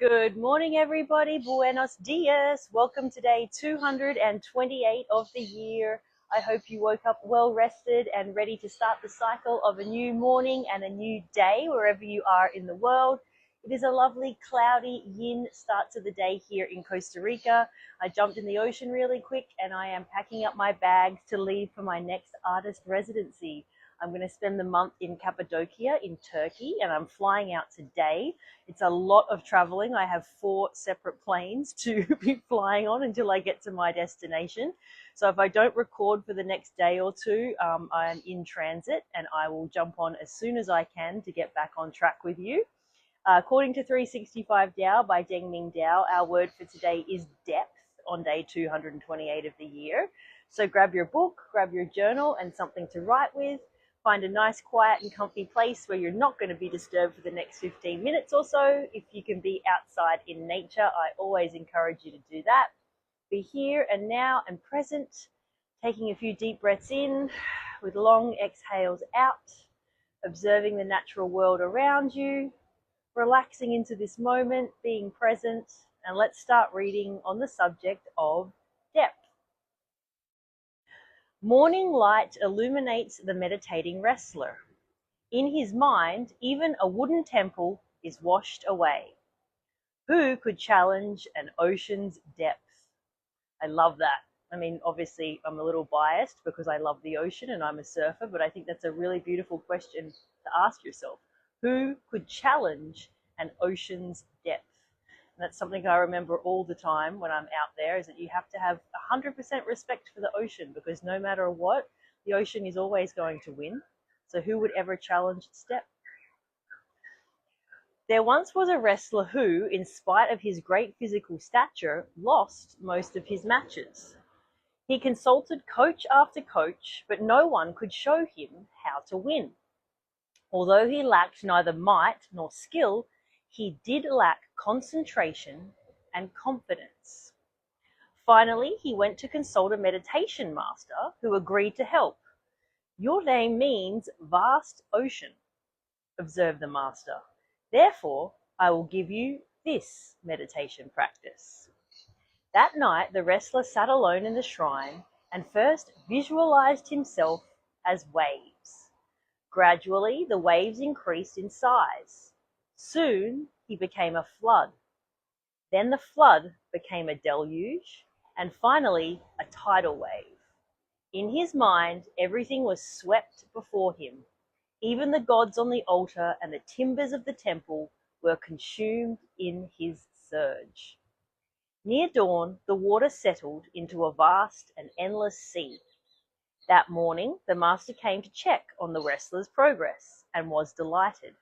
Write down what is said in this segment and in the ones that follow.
Good morning, everybody. Buenos dias. Welcome to day 228 of the year. I hope you woke up well rested and ready to start the cycle of a new morning and a new day wherever you are in the world. It is a lovely, cloudy yin start to the day here in Costa Rica. I jumped in the ocean really quick and I am packing up my bags to leave for my next artist residency. I'm going to spend the month in Cappadocia in Turkey and I'm flying out today. It's a lot of traveling. I have 4 separate planes to be flying on until I get to my destination. So if I don't record for the next day or two, I'm in transit and I will jump on as soon as I can to get back on track with you. According to 365 Dao by Deng Ming Dao, our word for today is depth on day 228 of the year. So grab your book, grab your journal and something to write with. Find a nice, quiet and comfy place where you're not going to be disturbed for the next 15 minutes or so. If you can be outside in nature, I always encourage you to do that. Be here and now and present, taking a few deep breaths in with long exhales out, observing the natural world around you, relaxing into this moment, being present, and let's start reading on the subject of depth. Morning light illuminates the meditating wrestler. In his mind, even a wooden temple is washed away. Who could challenge an ocean's depth? I love that. I mean, obviously, I'm a little biased because I love the ocean and I'm a surfer, but I think that's a really beautiful question to ask yourself. Who could challenge an ocean's depth? And that's something I remember all the time when I'm out there, is that you have to have 100% respect for the ocean, because no matter what, the ocean is always going to win. So who would ever challenge its depth? There once was a wrestler who, in spite of his great physical stature, lost most of his matches. He consulted coach after coach, but no one could show him how to win. Although he lacked neither might nor skill, he did lack concentration and confidence. Finally, he went to consult a meditation master who agreed to help. "Your name means vast ocean," observed the master. "Therefore, I will give you this meditation practice." That night, the wrestler sat alone in the shrine and first visualized himself as waves. Gradually, the waves increased in size. Soon, he became a flood. Then the flood became a deluge, and finally, a tidal wave. In his mind, everything was swept before him. Even the gods on the altar and the timbers of the temple were consumed in his surge. Near dawn, the water settled into a vast and endless sea. That morning, the master came to check on the wrestler's progress and was delighted.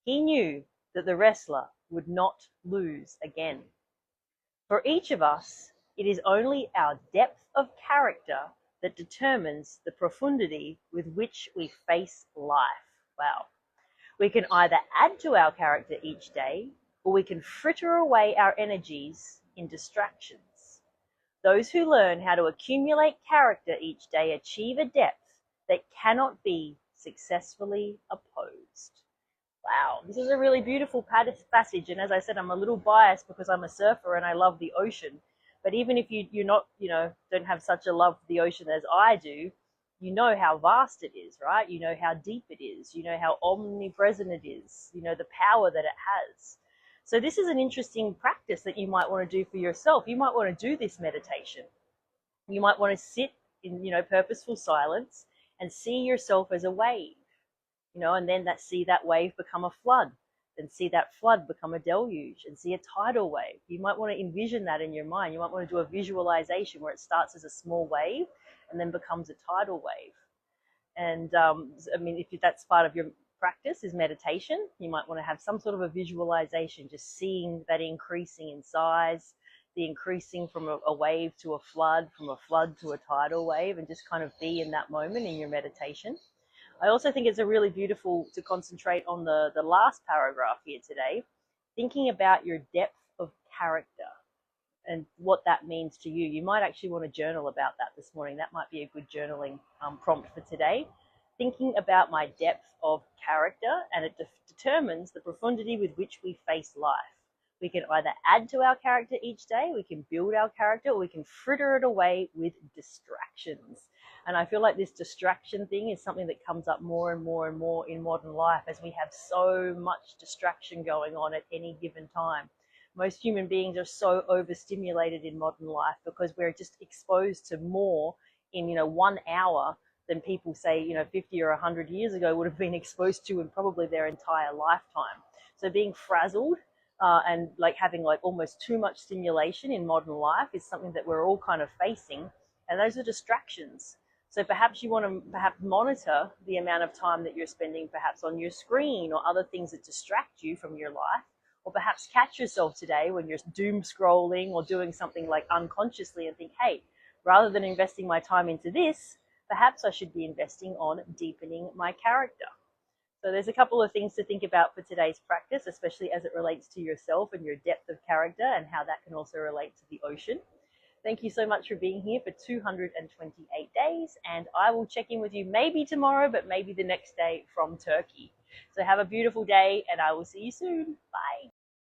He knew that the wrestler would not lose again. For each of us, it is only our depth of character that determines the profundity with which we face life. Wow. We can either add to our character each day, or we can fritter away our energies in distractions. Those who learn how to accumulate character each day achieve a depth that cannot be successfully opposed. Wow, this is a really beautiful passage, and as I said, I'm a little biased because I'm a surfer and I love the ocean. But even if you're not, don't have such a love for the ocean as I do, you know how vast it is, right? You know how deep it is. You know how omnipresent it is. You know the power that it has. So this is an interesting practice that you might want to do for yourself. You might want to do this meditation. You might want to sit in, purposeful silence and see yourself as a wave, and then see that wave become a flood, then see that flood become a deluge, and see a tidal wave. You might want to envision that in your mind. You might want to do a visualization where it starts as a small wave and then becomes a tidal wave. And if that's part of your practice is meditation, you might want to have some sort of a visualization, just seeing that increasing in size, the increasing from a wave to a flood, from a flood to a tidal wave, and just kind of be in that moment in your meditation. I also think it's a really beautiful to concentrate on the last paragraph here today, thinking about your depth of character and what that means to you. You might actually want to journal about that this morning. That might be a good journaling prompt for today. Thinking about my depth of character, and it determines the profundity with which we face life. We can either add to our character each day, we can build our character, or we can fritter it away with distractions. And I feel like this distraction thing is something that comes up more and more and more in modern life, as we have so much distraction going on at any given time. Most human beings are so overstimulated in modern life because we're just exposed to more in 1 hour than people say 50 or 100 years ago would have been exposed to in probably their entire lifetime. So being frazzled and like having like almost too much stimulation in modern life is something that we're all kind of facing, and those are distractions. So perhaps you want to perhaps monitor the amount of time that you're spending perhaps on your screen or other things that distract you from your life, or perhaps catch yourself today when you're doom scrolling or doing something like unconsciously and think, hey, rather than investing my time into this, perhaps I should be investing on deepening my character. So there's a couple of things to think about for today's practice, especially as it relates to yourself and your depth of character and how that can also relate to the ocean. Thank you so much for being here for 228 days, and I will check in with you maybe tomorrow, but maybe the next day from Turkey. So have a beautiful day, and I will see you soon. Bye.